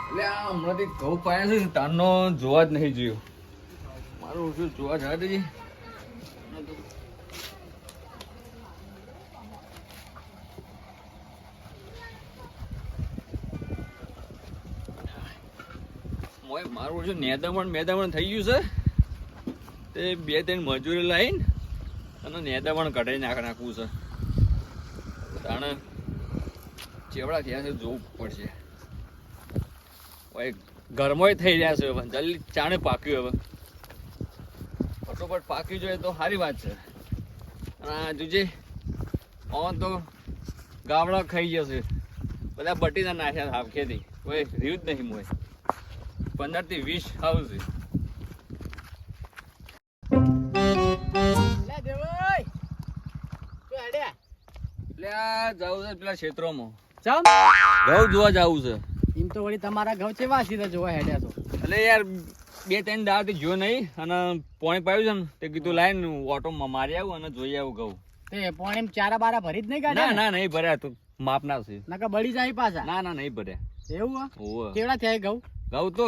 એટલે આ હમણાંથી ઘઉં પાયા છે તારનો જોવા જ નહીં જોયો. મારું શું જોવા જવા દેજે. મારું શું મેદામણ થઈ ગયું છે તે 2-3 મજૂરી લાવીને અને નેદામણ કઢાઈ નાખવું છે. તાણે ચેવડા થયા છે જોવું પડશે. ગરમોય થઈ રહ્યા છે હવે જલ્દી ચાણે પાક્યું. હવે ફટોફટ પાકી જોઈએ તો સારી વાત છે. અને જોજે તો ગામડા ખાઈ જશે બધા. બટીના નાખ્યા હાફખેથી કોઈ રહ્યું જ નહીં. મોય 15 થી 20 આવશે. એટલે આ જવું છે પેલા ક્ષેત્રોમાં ઘઉં જોવા જવું છે. એમ તો વળી તમારા ઘઉં કેવા સીધા જોવા હેડ્યા છો? એટલે યાર 2-3 દાડાથી જો નહીં અને પાણી પાયું છે ને તે કીધું લાઈને ઓટો મારી આવું અને જોઈ આવું ઘઉં. તે પાણી ચારા બારા ભરી જ નહીં કાઢ્યા? ના નહીં ભર્યા. તું માપ ના છે. નકા બળી જાય પાછા? ના નહીં ભર્યા. એવું? ઓહ કેવડા થયા ઘઉં? ઘઉં તો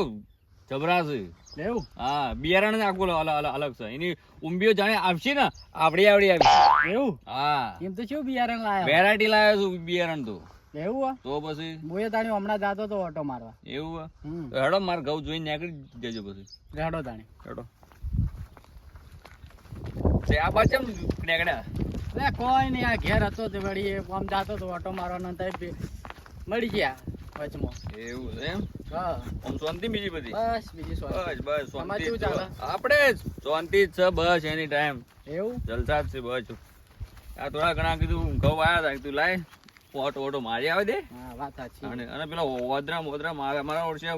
જબરા છે. એવું? હા બિયારણ આખું અલગ છે. એની ઊંબીઓ જાણે આવશે ને આવડી આવી. એવું? હા એમ તો શું બિયારણ લાયા? વેરાયટી લાવ્યો છું બિયારણ તો. એવું? તો પછી બોયે તાણી હમણાં જાતો તો ઓટો મારવા. એવું? હેડો માર ઘઉં જોઈને નીકળી જજો પછી. હેડો તાણી હેડો. આ બાજુ કેમ નીકળ્યા? કોઈ નહીં, આ ઘેર હતો તે વળી આમ જાતો તો ઓટો મારવાનો મળી ગયા વચમાં. એવું છે એમ? હા. આમ શાંતિ બીજી બધી? બસ બીજી શાંતિ. બસ શાંતિ. શું ચાલે? આપણે શાંતિ જ છે બસ એની ટાઈમ. એવું? જલસા જ છે બસ. આ થોડા ઘણા કીધું ઘઉં આવ્યા હતા તું લાય ઓટો મારી આવે દે. હા વાત સાચી. અને પેલા ઓદરા મારા ઓળશે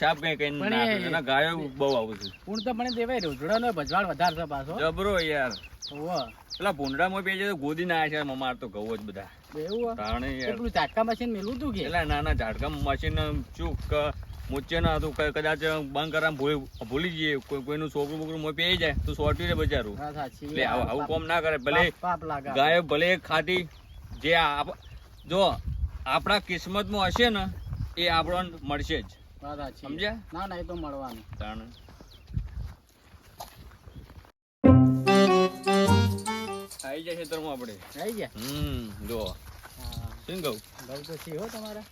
સાપ કઈ નાખે. ગાયો બહુ આવું છે. પૂણ તો મને દેવાય રોજડાનો ભજવાળ વધારે છે પાછો. જબરો યાર. ઓહ પેલા ભૂંડડામાં પેજે તો ગોદી ના છે માર તો ઘઉં જ બધા. એવું? તાણે યાર પેલું ઝાટકા મશીન મેલું તું કે? એટલે ના ઝાટકા મશીન ચૂક મૂચે ના હતું કદાચ બંધ કરવા ભૂલી જઈએ. કોઈનું છોકરું બોકરું મોં પી જાય તો સોટ્યું રે બજારું. એટલે આવું કોમ ના કરે. ભલે ગાયો ભલે ખાધી જે જો આપણા કિસ્મતમાં હશે ને એ આપણને મળશે જ. સમજ્યા? ના એ તો મળવાનું. તાણે આવી જાય ખેતરમાં આપણે. આવી ગયા? જો શું કહું ઘઉં તો છે હો તમારા.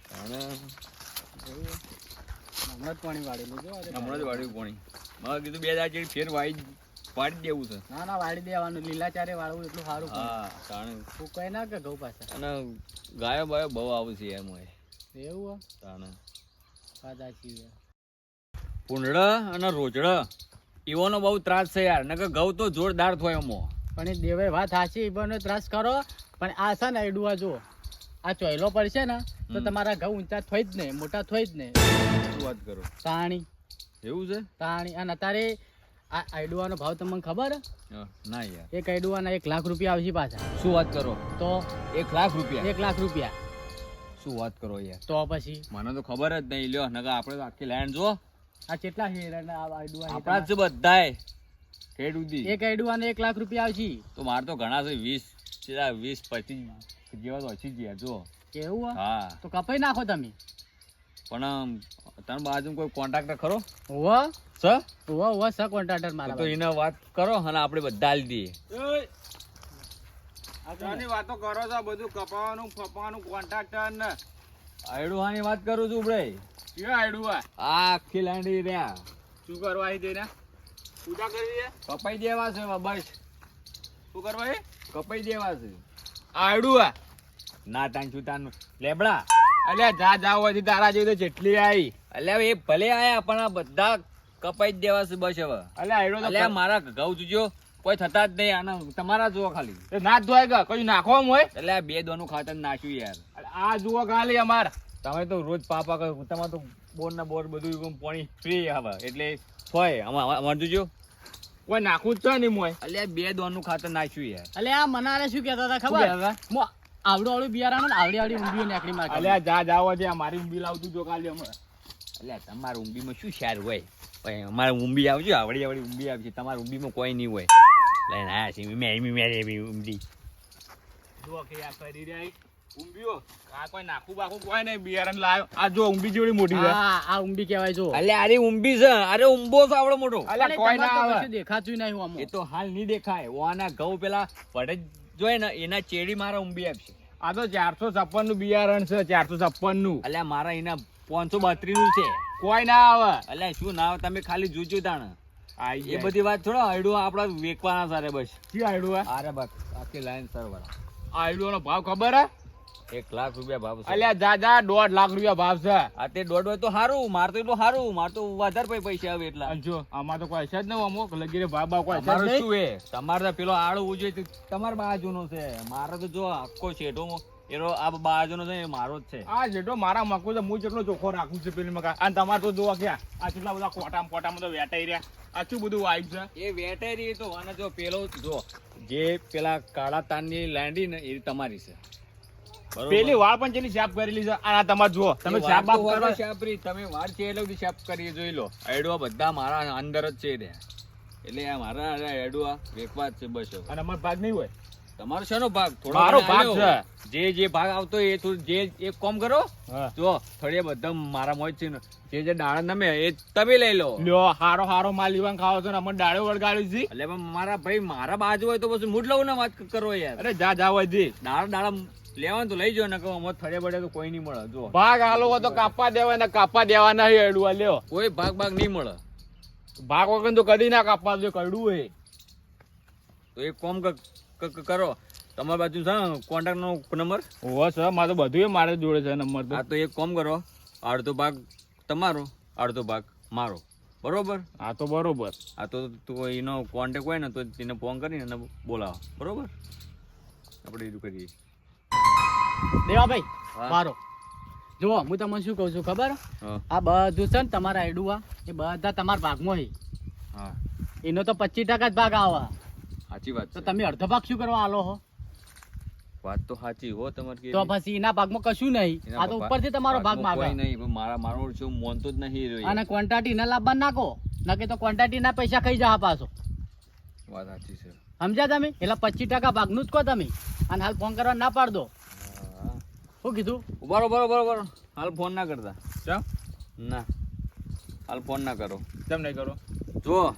હમણાં જ પાણી વાળેલું જો. હમણાં જ વાળ્યું પાણી. મારે કીધું 2 દાડા જેવી ફેર વાળી દેવું છે. ના વાળી દેવાનું. લીલાચારે વાળવું એટલું સારું. હા તાણે ફૂકાય ના કે ઘઉં પાછા. અને ગાયો બાયો બહુ આવે છે એમ હોય. એવું? તાણે સાચી. પૂંડળા અને રોજડા એવાનો બહુ ત્રાસ છે યાર. નકર ઘઉં તો જોરદાર થાય એમો. પણ એ દેવાય વાત સાચી. બનો ત્રાસ કરો પણ આ છે ને એડુઆ જો આ ચોયલો પડશે ને તો તમારા ઘઉં ઊંચા થઈ જ નહીં, મોટા થઈ જ નહીં. શું વાત કરો? તાણી એવું છે? તાણી. અને અત્યારે આ આઈડુઆનો ભાવ તમને ખબર? ના યાર. એક આઈડુઆના 1 લાખ રૂપિયા આવશે પાછા. શું વાત કરો? તો 1 લાખ રૂપિયા? 1 લાખ રૂપિયા. શું વાત કરો યાર? તો પછી મને તો ખબર જ નહીં. લ્યો નકર આપણે આખી લેન્ડ જો. આ કેટલા છે આઈડુઆ? આપણા જ બધાય ખેડ ઉધી. એક આઈડુઆને 1 લાખ રૂપિયા આવશે. તો મારે તો ઘણા છે 20-25 જેવા તો હસી ગયા જો. કેવું? હા તો કપાઈ નાખો તમે. પણ તાર બાજુ કોઈ કોન્ટ્રાક્ટર ખરો? ઓવા સર ઓવા સર કોન્ટ્રાક્ટર મારા. તો એને વાત કરો અને આપણે બધા આલી દઈએ. આની વાતો કરો છો બધું કપાવાનું ફપાવાનું કોન્ટ્રાક્ટર ને આયડુહાની વાત કરું છું ભાઈ. કે આયડુઆ આખી લાંડી રહ્યા. શું કરવા આવી તેના પૂજા કરવી છે? કપાઈ દેવા છે બસ. શું કરવા છે? કપાઈ દેવા છે. આયડુઆ ના તાન છુતાન લેબડા. અલ્યા જા હોવાથી તારા જેવી તો જેટલી આવી. અલ્યા એ ભલે આયા પણ આ બધા કપાઈ જ દેવા છે બસ હવે. અલ્યા આયડો તો અલ્યા મારા ઘઉં જોજો કોઈ થતા જ નહીં. આના તમારા જુઓ ખાલી. એ ના ધોય ગા કઈ નાખવા હોય. એટલે આ 2 દોનું ખાતર નાખ્યું યાર. આ જુઓ ખાલી અમાર. તમે તો રોજ પાપા કરો. તમારે તો બોર ના બોર બધું પાણી ફ્રી આવે એટલે હોય. અમાર જોજો કોઈ નાખવું જ છે નહીં મોય. અલ્યા 2 દોનું ખાતર નાખ્યું યાર. અલે આ મનારે શું કહેતા હતા ખબર? આવડું બિયારણ આવડી ઊંડીઓ નીકળી મારે. અલ્યા જા હોવાથી મારી ઊંબી લાવતું જો ખાલી અમે. અલ્યા તમારા ઊંબીમાં શું શાર હોય? અમારે ઊંબી આવજો. આવડી ઊંબી આવશે. તમારા ઊંબીમાં કોઈ નહીં હોય. લઈને આયા છે ઊંડી. જુઓ કે આ કરી રહ્યા ઊંબીઓ આ કોઈ નાખું બાખું કોઈ નહીં બિયારણ લાવ્યો આ જો ઊંબી જેવડી મોટી છે આ ઊંબી કહેવાય જો. અલે આરી ઊંબી છે, અરે ઊંબો છે આવડો મોટો. અલ્યા કોઈ ના તમારે તો આવે કશું દેખાતું નહીં આમાં. એ તો હાલ નહીં દેખાય. ઓના ઘઉં પેલા વડે જોય ને એના ચેડી મારા ઊંબી આપશે. આ તો 456 નું બિયારણ છે 456 નું અલ્યા મારા એના 532 નું છે. કોઈ ના આવે અલ્યા શું ના આવે, તમે ખાલી જોજો તાણ. આઈ એ બધી વાત થોડો આયડું આપડા વેકવાના સારે બસ. શું આયડું અરે બસ આખી લાઈન સર વાળા આયડું નો ભાવ ખબર હે 1 લાખ રૂપિયા ભાવ છે. અલ્યા જા 1.5 લાખ રૂપિયા ભાવ છે. આ તે દોઢ હોય તો સારું, માર તો એટલું સારું, માર તો વધારે પૈસા આવે એટલા. અને જો આમાં તો કોઈ છે જ નહીં અમુક લગીરે ભાવ ભાવ કોઈ છે જ તમારું નહીં. શું એ તમારે તો પેલો આળો ઉજે તમારા બાજુનો છે, મારો તો જો આખો શેઠો એનો આ બાજુનો છે એ મારો જ છે. આ જેટલો મારા મકું છે હું જેટલો ચોખ્ખો રાખું છું પેલી મકા અને તમારે તો જોવા ક્યાં આ કેટલા બધા કોટામાં તો વેટાઈ રહ્યા આ શું બધું વાઈફ છે એ વેટેરી તો અને જો પેલો જો જે પેલા કાળા તારની લાંડી ને એ તમારી છે. બરોબર? પેલી વાળ પણ ચેલી સાફ કરેલી છે આ તમારે જુઓ તમે એ સાફ વાત બાફ તો કરો હોય શાપરી, તમે વાર છે એટલે બધી શાપ કરી જોઈ લો. આયડવા બધા મારા અંદર જ છે રે. એટલે આ મારા આયડવા વેકવા જ છે બસ. અને અમારો ભાગ નહીં હોય તમારો શેનો ભાગ? થોડો મારો ઘણો ભાગ આલ્યો. છે. જે ભાગ આવતો એ થોડું જે એક કામ કરો હા. જો થોડી બધા મારા મોજ છે ને જે દાળ નમે એ તમે લઈ લો. લ્યો હારો માલ લીવાન ખાવો છો ને અમને ડાળો વળગાડી છે એટલે પણ મારા ભાઈ મારા બાજુ હોય તો પછી મૂડ લઉં ને વાત કરો યાર. અરે જા હોય જી દાળ લેવાનું તો લઈ જાઓ ને કહો મત ફળે પડે તો કોઈ નહીં મળે. જો ભાગ આલો હોય તો કાપવા દેવાય ને કાપવા દેવા નહીં એડું લ્યો કોઈ ભાગ નહીં મળે. ભાગ વગર તો કદી ના કાપવા દે કડું હોય તો એક કામ કરો, તમારી બાજુ છે ને કોન્ટેક્ટ નો નંબર? હોવા સર મારે તો બધું મારે જોડે છે નંબર તો હા તો એક કામ કરો, અડધો ભાગ તમારો અડધો ભાગ મારો. બરોબર? હા તો બરોબર આ તો એનો કોન્ટેક્ટ હોય ને તો એને ફોન કરીને એને બોલાવો. બરોબર? આપણે એવું કરીએ. દેવાભાઈ હા. મારો જુઓ હું તમને શું કહું છું ખબર? હા આ બધું છે ને તમારા આયડુઆ એ બધા તમારા ભાગમાં છે. હા એનો તો 25% જ ભાગ આવે. સાચી વાત તો છે. તમે અડધો ભાગ શું કરવા આલો હો? વાત તો સાચી હો તમારી. તો પછી એના ભાગમાં કશું નહીં. એના આ તો પપ્પા- ઉપરથી તમારો ભાગ ભાગમાં કોઈ માગે. નહીં, પણ મારો શું મોનતો જ નહીં રહ્યો. અને ક્વોન્ટિટી ના લાભ નાખો નકે તો ક્વોન્ટિટી ના પૈસા ખાઈ જા પાછો. વાત સાચી છે. સમજ્યા તમે? એટલે 25% ભાગનું જ કહો તમે. અને હાલ ફોન કરવા ના પાડ દો. હા. શું કીધું? બરોબર હાલ ફોન ના કરતા. ચમ ના હાલ ફોન ના કરો. કેમ નહીં કરો જો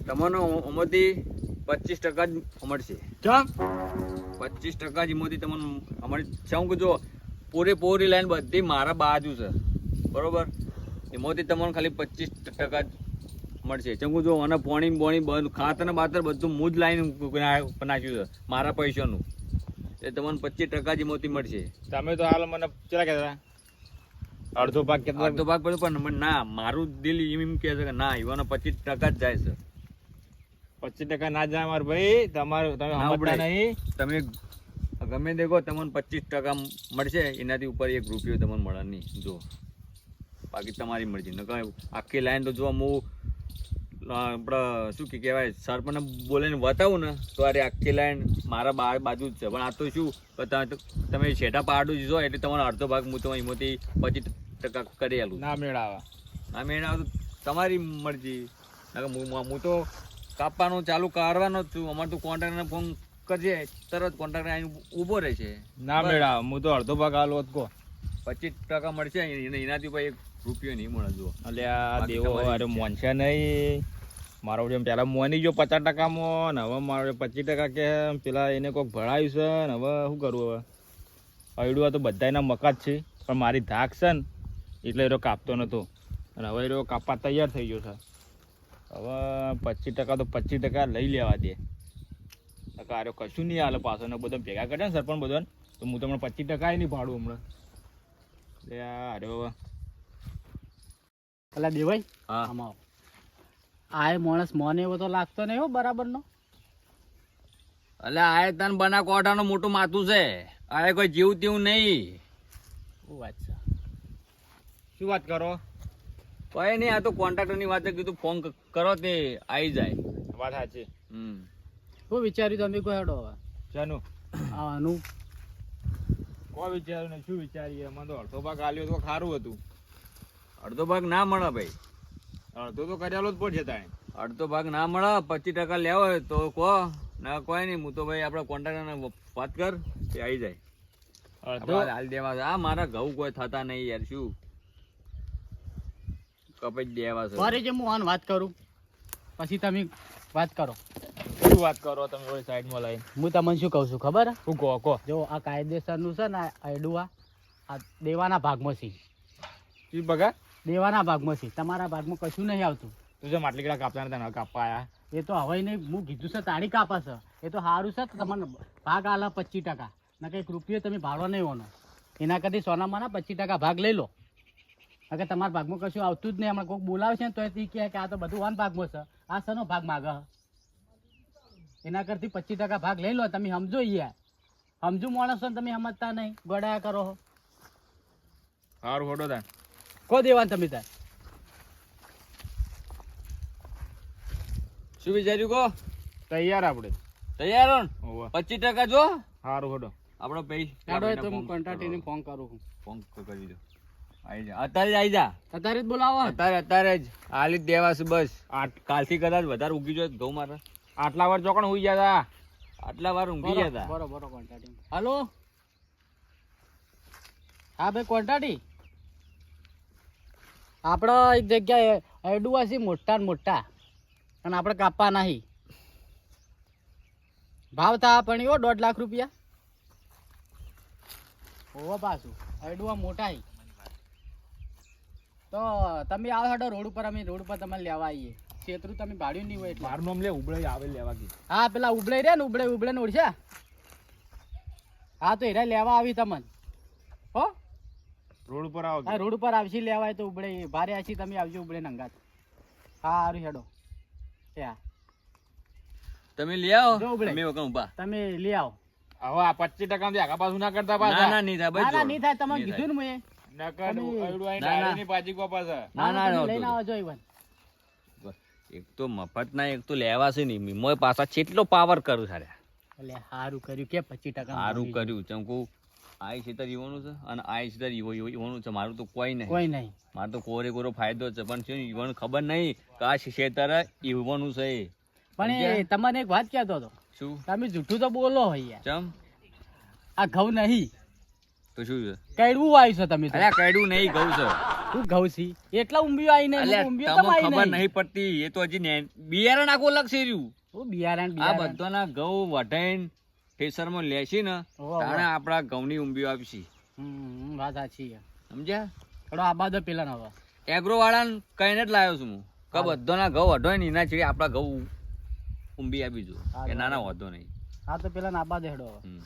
તમને એમાંથી 25% જ મળશે. ચમ 25% જ એમાંથી તમને અમારી શું કે જો પૂરેપૂરી લાઈન બધી મારા બાજુ છે. બરોબર? એમાંથી તમને ખાલી 25% જ મળશે. ચંગુ જો અને પોણી બોણી બધું ખાતર ને બાતર બધું હું જ લાઈન નાખ્યું છે મારા પૈસાનું. એ તમને 25% જ એમાંથી મળશે. તમે તો હાલ મને ચલા કહેતા અડધો ભાગ કેટલો અડધો ભાગ બધું પણ ના મારું દિલ એમ કહે છે કે ના એવાનો 25% જ જાય છે. 25% ના જાય માર ભાઈ તમારું તમે ના સમજતા ઉપડે. નહીં તમે ગમે દેખો તમને 25% મળશે, એનાથી ઉપર 1 રૂપિયો તમને મળે નહીં. જો બાકી તમારી મરજી. ન કહે આખી લાઈન તો જો હું આપણે શું કહેવાય સરપંચને બોલીને બતાવું ને તો અરે આખી લાઈન મારા બાજુ જ છે. પણ આ તો શું તમે છેટા પાડું જ જો એટલે તમારો અડધો ભાગ હું તો એમાંથી 25% કરી આલું. ના મેળાવા ના મેં આવે તો તમારી મરજી. હું તો કાપવાનું ચાલુ કરવાનો જ છું. અમારે તો કોન્ટ્રાક્ટરને ફોન કરજે તરત કોન્ટ્રાક્ટર આવીને ઊભો રહે છે. ના મેળાવા હું તો અડધો ભાગ હાલો જ કહો 25% મળશે એનાથી ભાઈ 1 રૂપિયો નહીં મળે. જો અલ્યા બાકી દેવો તમારી અરે ઈચ્છા. મોન છે નહીં મારો જેમ પેલા મોની ગયો 50% માં ને હવે મારો 25% કે પેલા એને કોઈક ભણાવ્યું છે ને હવે શું કરવું હવે અડવા તો બધાના મકા જ છે પણ મારી ધાક છે ને એટલે એરો કાપતો નતો અને હવે એરો કાપવા તૈયાર થઈ ગયો છે. હવે 25% તો 25% લઈ લેવા દે. અરે કશું નહીં હાલે પાછો ને બધા ભેગા કરે ને સરપંચ બધા તો હું તમને 25% નહીં ભાડું હમણાં અરે હવે એટલે દેવાય હા આમાં આ માણસ મને એવો તો લાગતો નહીં હો બરાબર નો. એટલે આ તન બના કોઠાનું મોટું માથું છે. આ કોઈ જીવ તેવું નહીં. શું વાત છે? શું વાત કરો કોઈ નહીં, આ તો કોન્ટ્રાક્ટરની વાત કીધું ફોન કરો તે આવી જાય. વાત સાચી શું વિચાર્યું તમે કોઈ હેડો હવે ચાનું આનું? કોઈ વિચાર્યું નહીં શું વિચારીએ મને તો અડધો ભાગ આલ્યો તો સારું હતું. અડધો ભાગ ના મળે ભાઈ. અડધો તો કરેલો જ પડશે તાણે અડધો ભાગ ના મળે. 25% લેવો હોય તો કહો. ના કોઈ નહીં, હું તો ભાઈ આપણા કોન્ટ્રાક્ટરને વાત કર તે આવી જાય. અડધો હાલ દેવા છે. આ મારા ઘઉં કોઈ થતા નહીં યાર, શું કપાઈ જ દેવા છે. ફરી જે હું આન વાત કરું પછી તમે વાત કરો. શું વાત કરો તમે ઓલી સાઈડમાં લઈને? હું તમને શું કહું છું ખબર હે? શું કહો જો આ કાયદેસરનું છે ને આયડુઆ આ દેવાના ભાગમાં છે. ઈ બગા દેવાના ભાગમાં છે, તમારા ભાગમાં કશું નહીં આવતું. તું જે માટલી કડા કાપતા નતા કાપવા આયા. એ તો હવે નહીં, હું કીધું છે તાળી કાપા છે એ તો સારું છે. તમને ભાગ આલા 25%, ના કંઈક રૂપિયો તમે ભાડો નહીં હોનો. એના કરતી સોનામાંના 25% ભાગ લઈ લો. અગર તમારા ભાગમાં કશું આવતું જ નહીં. હમણાં કોઈક બોલાવે છે ને તો એ કહે કે આ તો બધું વન ભાગમાં છે, આ શેનો ભાગ માગે? એના કરતી 25% ભાગ લઈ લો. તમે સમજો યાર, સમજુ માણસ છો ને તમે સમજતા નહીં, ગોડાયા કરો. સારું હોડો તાન. કો દેવાનું તમે તાર શું વિચાર્યું કહો? તૈયાર આપણે. તૈયાર હો ને? હોવે. 25% જો સારું હોડો. આપણો પૈ કાઢો તો હું કોન્ટ્રાક્ટરને ફોન કરું છું. ફોન કરી દો. આવી જા, અત્યારે જ આવી જા. અત્યારે જ બોલાવો. અત્યારે જ હાલી જ દેવા છે બસ. કાલથી કદાચ વધારે ઊંઘી જો ઘઉં મારે. આટલા વાર ચોકણ હોઈ ગયા તા. આટલા વાર ઊંઘી ગયા હતા. બરોબર કોન્ટ્રાક્ટર. હાલો હા ભાઈ કોન્ટ્રાક્ટી, આપણા એક જગ્યાએ એડુઆ છે મોટા ને મોટા, અને આપણે કાપવા નહીં. ભાવ થા પણ એવો 1.5 લાખ રૂપિયા. હોવો પાછું એડુઆ મોટા હી. તો તમે આવો હાડો રોડ ઉપર, અમે રોડ ઉપર તમને લેવા આવીએ. છેતરું તમે ભાડ્યું નહીં હોય એટલે. મારું નામ લે ઉબળે આવે લેવા ગઈ. હા પેલા ઉબળે રે ને, ઉબળે ને ઓળખ્યા? હા તો એરા લેવા આવી તમને. હો રોડ ઉપર આવો. હા રોડ ઉપર આવશી લેવાય તો ઉબળે ભારે આછી તમે આવજો ઉબળે નંગાત. હા સારું હેડો. તમે લઈ આવો. જો ઉબળે. અમે વગર ઊભા. તમે લઈ આવો. હવે આ 25% થી આગા પાછું ના કરતા ના પાછા. ના નહીં થાય ના ના બસ. નહીં થાય, તમને કીધું ને મેં. નકર તમે- અયડું આઈને ના, ના. ડાળીની પાછી કો પાછા. ના ના તમે ના લઈને હોતું. આવજો ઈવન. એક તો મફત ના, એક તો લેવા છે નહીં. મોય પાછા કેટલો પાવર કરું સારા. એટલે સારું કર્યું કે 25% સારું કર્યું. ચમકુ આઈ સીતર ઈવાનું છે અને આઈ સીતર ઈવાનું છે. મારું તો કોઈ નહીં. કોઈ નહીં. મારે તો કોરે ફાયદો છે, પણ શું ઈવાનું ખબર નહીં કે આ ક્ષેત્ર ઈવાનું છે. પણ એ તમને એક વાત કહેતો હતો, શું? તમે જૂઠું તો બોલો હોય યાર. ચમ આ ઘઉં નહીં, તો શું છે? કડવું આવ્યું છે તમે તો. અલ્યા કડ્યું નહીં ઘઉં છે. શું ઘઉં છે? એટલા ઊંબીઓ આવીને અલ્યા ઊંબીઓ તમને કેમ ખબર આવી નહીં પડતી. એ તો હજી બિયારણ આખું અલગ છે રહ્યું. શું બિયારણ આ બિયારણ? બધાના ઘઉં વઢાઈને ઠેસરમાં લેશી ને ઓહો. તાણે આપણા ઘઉંની ઊંબીઓ આવશે. વાત સાચી છે. સમજ્યા? થોડો આબાદ પેલા ને હવે. એગ્રો વાળાને કહીને જ લાવ્યો છું હું કે બધાના ઘઉં વઢાય ને એના ચીડે આપણા ઘઉં ઊંબી આપી જો કે નાના વધો નહીં. હા તો પેલા ને આબાદ હેડો હવે. હમ.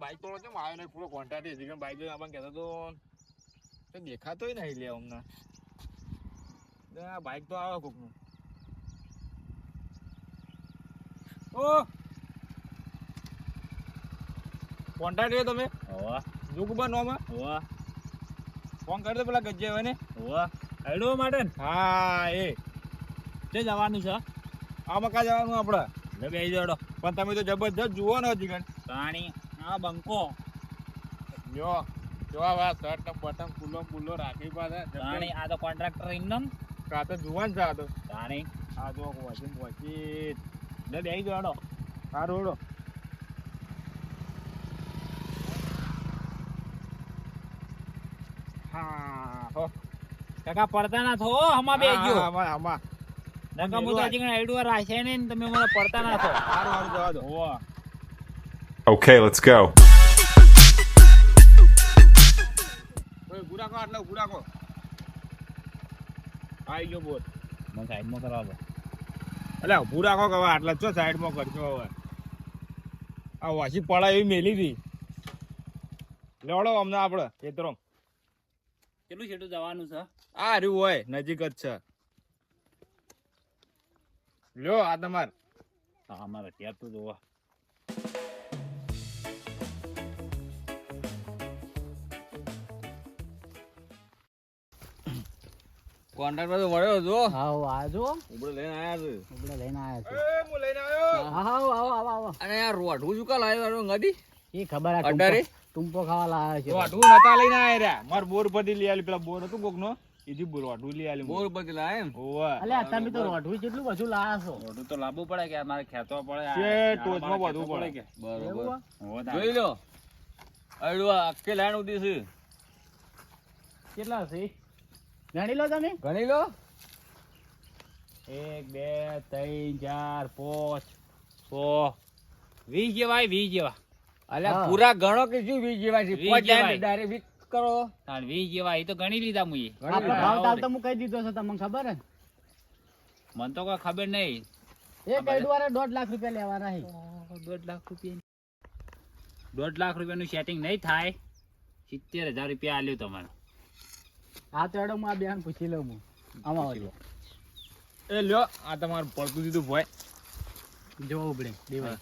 બાઈક તો કેમ આવ્યો નહીં પૂરો કોન્ટ્રાક્ટ હજી કેમ બાઈક લઈને આપણને કહેતો તો દેખાતોય નહીં લે હમણાં. બાઈક તો આવે કોકનું. ઓ કોન્ટ્રાક્ટ રહ્યો તમે? જુગુબા નોમાં ફોન કરી દો પેલા ગજ્જે હવે ને. આઈડો માટે ને? હા એ તે જવાનું છે. આ મકા જવાનું આપણે. લે બેસી જડો. પણ તમે તો જબરજસ્ત જુઓ ને હજી કણ. પાણી આ બંકો જો જો આ શર્ટ ને બટન ખુલ્લો રાખી પાછા. પાણી આ તો કોન્ટ્રાક્ટર ઇન્નમ કા તો જુવાન છે આ તો. પાણી આ જો વોચી લે બેસી જડો. હા રોડો. હા હો કાકા પડતા ના થો હમા બે ગયો આમાં નકા મુ તો હજી આઈડુઆ રાખે ને તમે મને પડતા ના થો. હારું જવા દો. Okay, let's go. ઓય ગુડાકો આટલા ગુડાકો આઈ ગયો બોલ. મને સાઈડમાં કરાવો. અલ્યા ઉભું રાખો કે હવે આટલા ચો સાઈડમાં કરજો હવે. આ વાસી પડા એવી મેલી હતી. લેવડો અમને આપણે ખેતરો કેટલું છેટું જવાનું છે? આ રહ્યું હોય નજીક જ છે. લ્યો આ તમાર. હા અમારે ત્યાં તો જોવા. કોન્ટ્રાક્ટર તો વળ્યો જો. આવો આજો ઉપડે લઈને આયા છે. આપણે લઈને આવ્યા છે. એ હું લઈને આવ્યો. હા આવો આવો આવો આવો. અને યાર રોઢું શું કા લાવ્યો ગાડી? એ ખબર આ અઢારે? ટૂંપો ખાવા લાવ્યા છે. વાઢું નતા લઈને આયા રે. માર બોર પરથી લઈ આલી પેલા બોર હતું કોકનો. એથી રોડું લઈ આલ્યું બોર બદલા એમ ઓવા અલ્યા તમે તો રોઢું કેટલું બધું લાયા છો રોડું તો લાવવું પડે કે મારે ખેંચવા પડે છે ટોચમાં બધું પડે કે બરોબર હોવે તારે. જોઈ લો અડવા આખે લાઈન ઉડી છે કેટલા છે ગણી લો તમે ગણી લો 1 2 3 4 5 6 20 જેવા 20 જેવા અલ્યા હા. પૂરા ગણો કે શું વીસ જેવા છે 20 જેવાય. ડાયરેક્ટ વીસ કરો તાણ 20 જેવા એ તો ગણી લીધા મુએ આપણો ભાવ તાલ તો હું કહી દીધો છે તમને ખબર હે ને? મને તો કોઈ ખબર નહીં એક અડવારે 1.5 લાખ રૂપિયા લેવાના છે 1.5 લાખ રૂપિયા 1.5 લાખ રૂપિયાનું સેટિંગ નહીં થાય 70,000 રૂપિયા આલ્યું તમારે હા તો એડો હું આ બેન પૂછી લઉં હું આમાં વાળો એ લ્યો આ તમારું પડતું દીધું ભાઈ જો ઉબડે દેવાય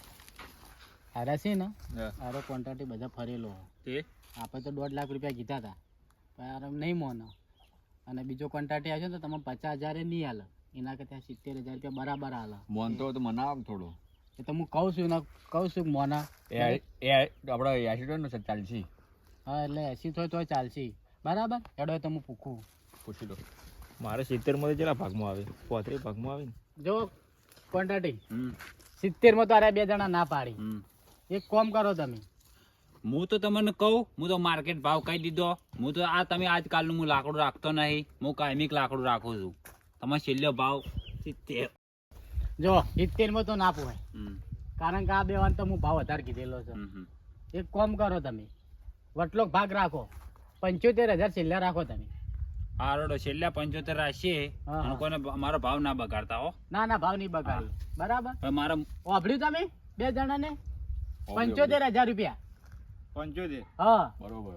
હારા છે ને હા. હારો કોન્ટ્રાક્ટ બધા ફરેલો તે આપણે તો 1.5 લાખ રૂપિયા કીધા હતા પણ આરામ નહીં મોનો અને બીજો કોન્ટ્રાક્ટ આવ્યો છે ને તો તમે 50,000 નહીં હાલે એના કરતાં 70,000 રૂપિયા બરાબર હાલે મોન તો મનાવ થોડો એ તો હું કહું છું ને કહું છું કે મોના એ આપડે 80 નો ચાલશે હા એટલે 80 થાય તો ચાલશે બરાબર એડો તો હું પૂછું પૂછી લો મારે 70 માં કેટલા ભાગમાં આવે 35 ભાગમાં આવે ને જો કોન્ટ્રાક્ટિંગ હમ 70 માં તો અરે બે જણા ના પાડી હમ એક કામ કરો તમે હું તો તમને કહું હું તો માર્કેટ ભાવ કહી દીધો હું તો આ તમે આજકાલનું હું લાકડું રાખતો નહીં હું કાયમિક લાકડું રાખું છું તમારે છેલ્લો ભાવ 70 જો 70 માં તો ના પોવાય હમ કારણ કે આ બે વાર તો હું ભાવ વધારે કીધેલો છે હમ હમ. એક કામ કરો તમે વટલો ભાગ રાખો 75,000 છેલ્લા રાખો તમે આ રોડો છેલ્લા 75 રાખીએ હા, અને હા. કોઈને મારો ભાવ ના બગાડતા હો ના ના ભાવ નહીં બગાડી બરાબર હવે મારા વાપર્યું તમે બે જણાને 75,000 રૂપિયા 75 હા બરોબર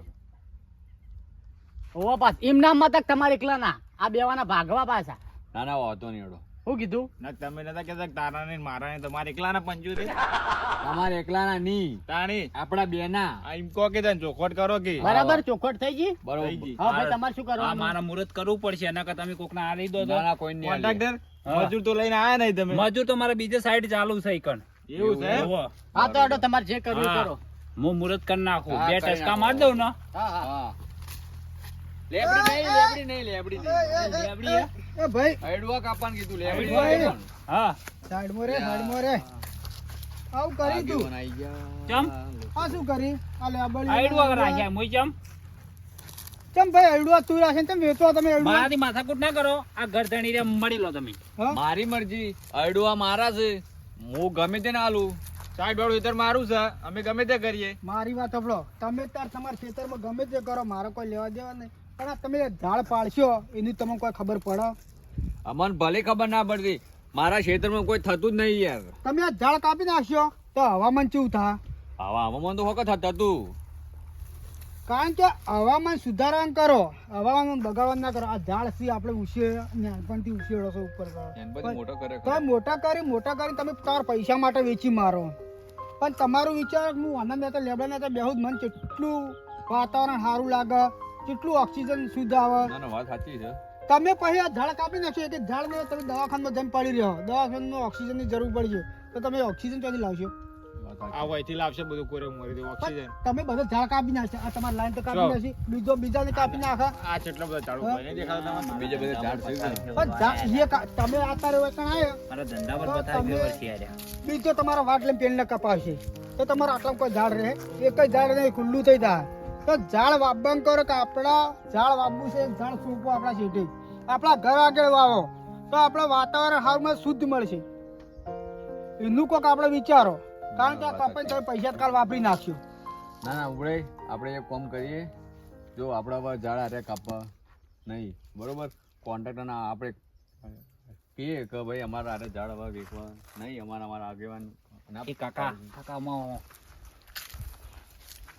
ઓવા પાસ એમ નામ તક તમારે એકલા ના આ બેવાના ભાગવા પાછા ના ના વાતો નહીં એડો શું કીધું ના તમે નતા કહેતા કે તારા ને મારા ને તમારે એકલાના 75 તમારે એકલાના નહીં તાણી આપડા બે ના આ એમ કહો કે તને ચોખવટ કરો કે બરાબર ચોખવટ થઈ ગઈ બરોબર થઈ ગઈ. હા ભાઈ તમારે શું આ કરવાનું મારા મુહૂર્ત કરવું પડશે એના કરતા તમે કોકને આ લઈ દો તો ના ના કોઈ નહીં કોન્ટ્રાક્ટર હા. મજૂર તો લઈને આયા નહીં તમે મજૂર તો મારે બીજે સાઈડ ચાલુ છે ઈકણ એવું છે હોવે. હા તો અડો તમારે જે કરવું એ હા. કરો હું મુહૂર્ત કરી નાખું હા, બે કરી ટસકા નાખો. મારી દઉં ને હા હા હા લેબડી નહીં લેબડી હે? એ ભાઈ અડવા કાપાને કીધું લેબડી ભાઈ. નહીં. હા સાઈડમાં રે સાઈડમાં રે આવું કરી તું આગેવાન આઈ ગયા. ચમ? આ શું કરી આ લેબડી આઈડવા રાખ્યા મુઈ ચમ ચમ ભાઈ અડવા તું રાખે ચમ વેચો તમે મારાથી માથાકૂટ ના કરો આ ઘર ધણી રે મળી લો તમે મારી મરજી અડવા મારા છે હું ગમે તેને આલું સાઈડ વાળું ઇતર મારું છે અમે ગમે તે કરીએ મારી વાત સાંભળો તમે તાર તમારા ખેતરમાં ગમે તે કરો મારો કોઈ લેવા દેવા નહીં પણ આ તમે ઝાડ પાડશો એની તમને કોઈ ખબર પડે અમને ભલે ખબર ના પડતી મારા ક્ષેત્રમાં કોઈ થતું જ નહીં યાર તમે આ ઝાડ કાપી નાખશો તો હવામાન કેવું થાય આવા હવામાન તો વખત થતું કારણ કે હવામાન સુધારણ કરો હવામાન બગાડવા ના કરો આ ઝાડ સી આપણે ઉછેર નાનપણથી ઉછેરો છો ઉપર એને પછી મોટો કરે તો મોટા કરી તમે તમારા પૈસા માટે વેચી મારો પણ તમારું વિચાર હું આનંદ હતા લેબડા હતા બેહું મન કેટલું વાતાવરણ સારું લાગે કેટલું ઓક્સિજન શુદ્ધ આવે ના ના વાત સાચી છે તમે પછી આ ઝાડ કાપી નાખશો એક ઝાડ ને તમે દવાખાનામાં જઈને પડી રહ્યો દવાખાનામાં ઓક્સિજનની જરૂર પડશે તો તમે ઓક્સિજન ક્યાંથી લાવશો વાત સાચી. આ વહીથી લાવશે બધું કોરે મોરી દે ઓક્સિજન તમે બધા ઝાડ કાપી નાખશે આ તમારી લાઈન તો કાપી નાખી બીજાને કાપી નાખે આ કેટલા બધા ઝાડુ ભાઈ નહીં દેખાતા તમને બીજા બધા ઝાડ છે ને. પણ તમે આતા રહ્યો કણ આવ્યો મારા ધંધા પર બતાવી ગયો છે યાર બીજો તમારા વાટ લઈને પેન કપાવશે તો તમારા આટલા કોઈ ઝાડ રહે એક જ ઝાડ નહીં ખુલ્લું થઈ જાય તો ઝાડ વાવવાનું કરો કે આપણા ઝાડ વાવવું છે એક ઝાડ સૂકવું આપણા શેઠે આપણા ઘર આગળ વાવો તો આપણા વાતાવરણ હાલમાં શુદ્ધ મળશે એનું કોક આપણે વિચારો કારણ કે આ કપાઈ તમે પૈસા કાલ વાપરી નાખ્યો ના ના ઉભરે આપણે એક કામ કરીએ જો આપણા પર ઝાડ હારે કાપવા નહીં બરોબર કોન્ટ્રાક્ટરના આપણે કહીએ કે ભાઈ અમારા હારે ઝાડ હવે વેચવા નહીં અમારા આગેવાન ના એ કાકા માં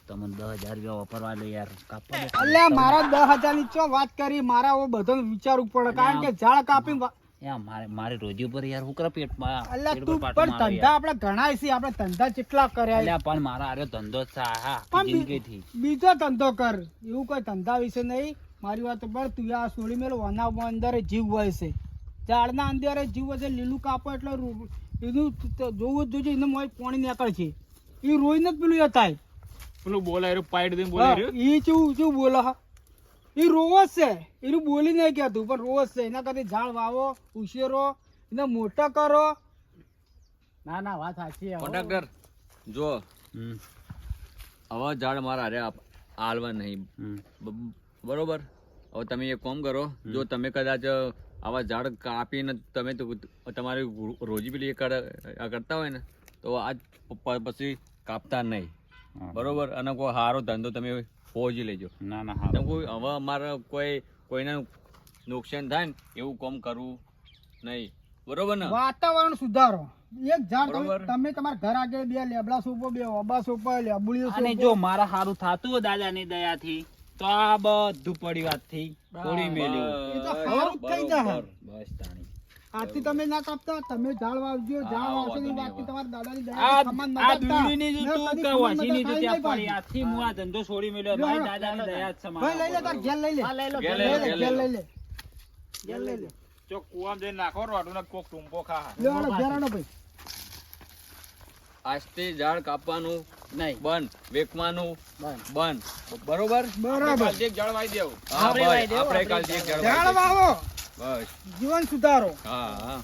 તમને 10,000 રૂપિયા વાપરવા લે યાર કાપવા દે. અલ્યા મારા 10,000 ની ચો વાત કરી મારા બધો વિચારવું પડે કારણ કે ઝાડ કાપી યાર મારે રોજી ઉપર યાર હું કરે પેટમાં અલ્યા પેટ તું પર પાટું પણ મારે ધંધા યાર. આપણે ઘણા છે આપણે ધંધા કેટલા કર્યા અલ્યા પણ મારા હારે ધંધો જ છે હા પણ જિંદગીથી બીજો ધંધો કર એવું કોઈ ધંધા વિશે નહીં મારી વાત પણ તું આ સોળી મેલો વનાવમાં અંદર જીવ હોય છે ઝાડના અંદર જીવ હોય છે લીલું કાપો એટલે એનું જોવું જ જોજે એને મોય પાણી નીકળે છે એ રોઈને જ પેલું એ થાય પેલું બોલાય પાઈટ દઈને બોલાય રહ્યું એ કેવું બોલો હા એ રોવો જ છે, એનું બોલી નહીં કહેતું પણ રોવો જ છે. એના કરતી ઝાડ વાવો, ઉછેરો, એને મોટા કરો. ના ના વાત સાચી છે. કોન્ટ્રાક્ટર જો હવે ઝાડ મારા હારે આલવા નહીં, બરોબર? હવે તમે એક કામ કરો, જો તમે કદાચ આવા ઝાડ કાપીને તમે તો તમારી રોજી પેલી એ કરતા હોય ને તો આજ પછી કાપતા નહીં, બરોબર? અને કોઈ સારો ધંધો તમે પહોંચી લેજો. ના ના તમે કોઈ હવે અમારે કોઈને નુકસાન થાય ને એવું કામ કરવું નહીં, બરોબર ને? વાતાવરણ સુધારો. એક ઝાડ બરોબર. તમે તમારા ઘર આગળ બે લેબડા સોપો, બે ઓબા સોપો, લેબુડીઓ અને સોપો. જો મારા હારું થાતું હોય દાદાની દયાથી તો આ બધું પડી વાત થઈ થોડી મેલ્યું. એ તો હારું જ થઈ જાય. બસ તાણી. આજથી તમે ના કાપતા, તમે ઝાડ વાવજો. ઝાડ વાવશો તો વાતથી તમારા દાદાની આ દયા સમાન ન આ કાપતા. દુંડીની જો મેં તું કદી કે સમાન વાસીની નતા જો ત્યાં ખાઈ પડી. નહીં આજથી હું આ ધંધો છોડી મેલ્યો. લો, મારી લો, દાદાની દયા જ સમાન. ભાઈ લઈ લે તાર ઘેર લઈ લે. હા, લઈ લો ઘેર ઘેર લઈ લઈ લો, લો. ઘેર લઈ લે. ઘેર લઈ લે. જો કુવામાં જઈને નાખો રોડું ને કોક ટૂંપો ખા. લો હાલો, ઘેર આનો ભાઈ. આજથી ઝાડ કાપવાનું નહીં બંધ, વેચવાનું બંધ. બંધ, બરોબર? બરાબર. કાલથી એક જળ વાઈ દેવું. હા આપણે ભાઈ, વાઈ દેવું, આપણે આપણે કાલથી એક ઝાડ ઝાડ વાવી વાવો, દઈશું. બસ જીવન સુધારો. હા હા